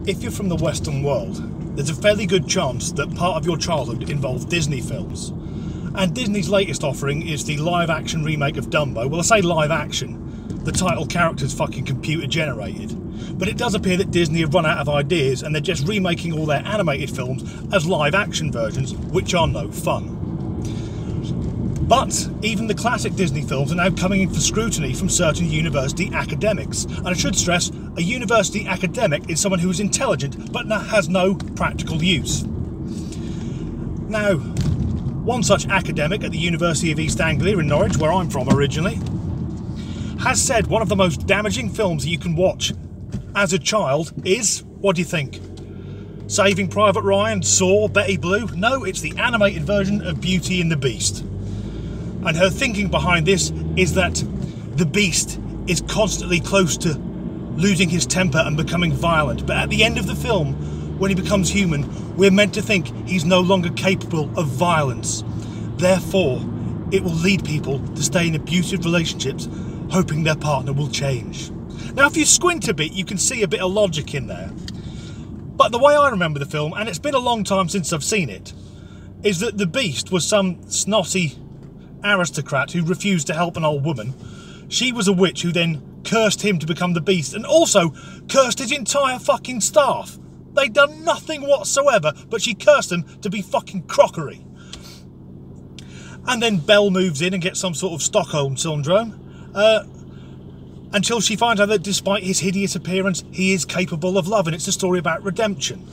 If you're from the Western world, there's a fairly good chance that part of your childhood involved Disney films. And Disney's latest offering is the live-action remake of Dumbo. Well, I say live-action, the title character's fucking computer-generated. But it does appear that Disney have run out of ideas and they're just remaking all their animated films as live-action versions, which are no fun. But even the classic Disney films are now coming in for scrutiny from certain university academics. And I should stress, a university academic is someone who is intelligent but has no practical use. Now, one such academic at the University of East Anglia in Norwich, where I'm from originally, has said one of the most damaging films that you can watch as a child is, what do you think? Saving Private Ryan, Saw, Betty Blue? No, it's the animated version of Beauty and the Beast. And her thinking behind this is that the Beast is constantly close to losing his temper and becoming violent. But at the end of the film, when he becomes human, we're meant to think he's no longer capable of violence. Therefore, it will lead people to stay in abusive relationships, hoping their partner will change. Now, if you squint a bit, you can see a bit of logic in there. But the way I remember the film, and it's been a long time since I've seen it, is that the Beast was some snotty aristocrat who refused to help an old woman. She was a witch who then cursed him to become the Beast and also cursed his entire fucking staff. They'd done nothing whatsoever, but she cursed them to be fucking crockery. And then Belle moves in and gets some sort of Stockholm syndrome until she finds out that despite his hideous appearance, he is capable of love, and it's a story about redemption.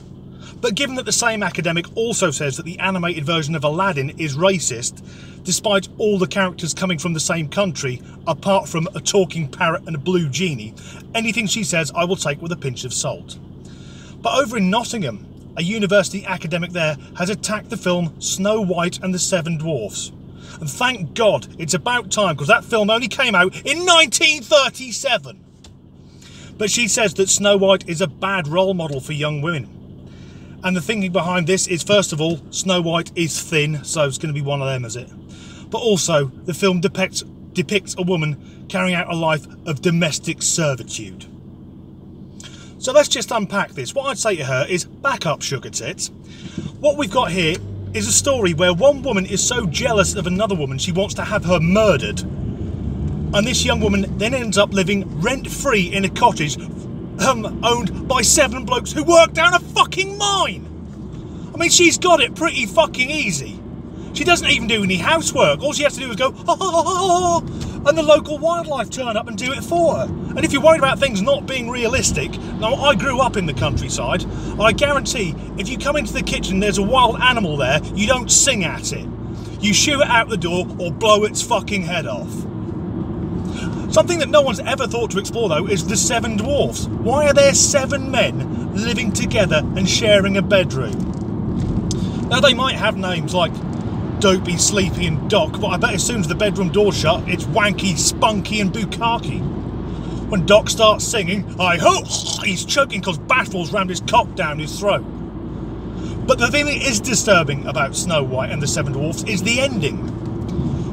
But given that the same academic also says that the animated version of Aladdin is racist, despite all the characters coming from the same country, apart from a talking parrot and a blue genie, anything she says I will take with a pinch of salt. But over in Nottingham, a university academic there has attacked the film Snow White and the Seven Dwarfs. And thank God, it's about time, because that film only came out in 1937. But she says that Snow White is a bad role model for young women. And the thinking behind this is, first of all, Snow White is thin, so it's going to be one of them, is it? But also, the film depicts a woman carrying out a life of domestic servitude. So let's just unpack this. What I'd say to her is, back up, sugar tits. What we've got here is a story where one woman is so jealous of another woman she wants to have her murdered. And this young woman then ends up living rent-free in a cottage owned by 7 blokes who work down a fucking mine. I mean, she's got it pretty fucking easy. She doesn't even do any housework. All she has to do is go, oh, and the local wildlife turn up and do it for her. And if you're worried about things not being realistic, now I grew up in the countryside, I guarantee if you come into the kitchen there's a wild animal there, you don't sing at it. You shoo it out the door or blow its fucking head off. Something that no one's ever thought to explore, though, is the 7 dwarfs. Why are there 7 men living together and sharing a bedroom? Now, they might have names like Dopey, Sleepy and Doc, but I bet as soon as the bedroom door's shut, it's Wanky, Spunky and Bukkake. When Doc starts singing, I hope he's choking because Battles rammed his cock down his throat. But the thing that is disturbing about Snow White and the 7 dwarfs is the ending.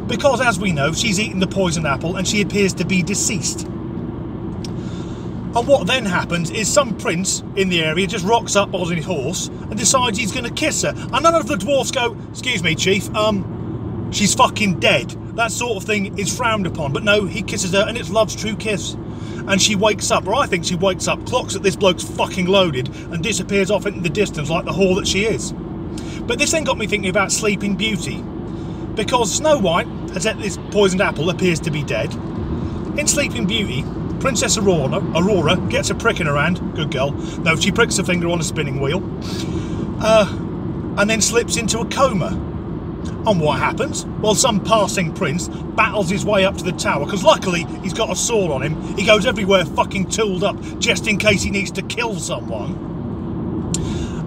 Because, as we know, she's eaten the poison apple and she appears to be deceased. And what then happens is some prince in the area just rocks up on his horse and decides he's going to kiss her. And none of the dwarfs go, excuse me, chief, she's fucking dead. That sort of thing is frowned upon. But no, he kisses her and it's love's true kiss. And she wakes up, or I think she wakes up, clocks that this bloke's fucking loaded and disappears off into the distance like the whore that she is. But this then got me thinking about Sleeping Beauty. Because Snow White has let this poisoned apple appears to be dead. In Sleeping Beauty, Princess Aurora gets a prick in her hand. Good girl. No, she pricks her finger on a spinning wheel. And then slips into a coma. And what happens? Well, some passing prince battles his way up to the tower, because luckily he's got a sword on him. He goes everywhere fucking tooled up, just in case he needs to kill someone.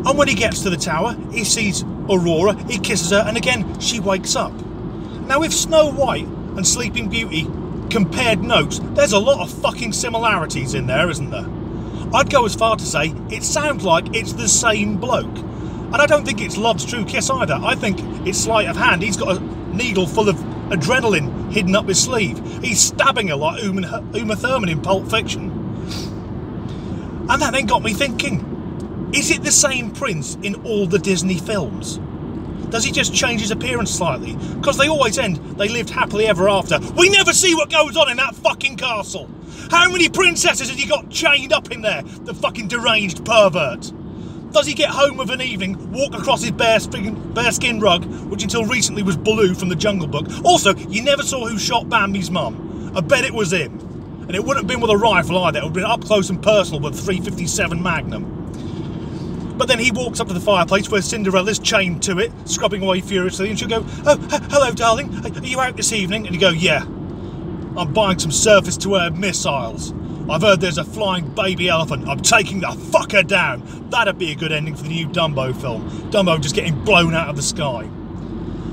And when he gets to the tower, he sees Aurora, he kisses her, and again, she wakes up. Now, if Snow White and Sleeping Beauty compared notes, there's a lot of fucking similarities in there, isn't there? I'd go as far to say it sounds like it's the same bloke. And I don't think it's love's true kiss either. I think it's sleight of hand. He's got a needle full of adrenaline hidden up his sleeve. He's stabbing her like Uma Thurman in Pulp Fiction. And that then got me thinking, Is it the same prince in all the Disney films? Does he just change his appearance slightly? Because they always end, they lived happily ever after. We never see what goes on in that fucking castle. How many princesses has he got chained up in there? The fucking deranged pervert. Does he get home of an evening, walk across his bearskin rug, which until recently was Baloo from the Jungle Book? Also, you never saw who shot Bambi's mum. I bet it was him. And it wouldn't have been with a rifle either, it would have been up close and personal with a .357 Magnum. But then he walks up to the fireplace where Cinderella's chained to it, scrubbing away furiously, and she'll go, "Oh, hello, darling, are you out this evening?" And you go, "Yeah, I'm buying some surface-to-air missiles. I've heard there's a flying baby elephant. I'm taking the fucker down." That'd be a good ending for the new Dumbo film. Dumbo just getting blown out of the sky.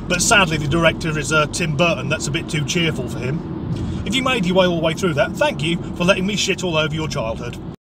But sadly, the director is Tim Burton. That's a bit too cheerful for him. If you made your way all the way through that, thank you for letting me shit all over your childhood.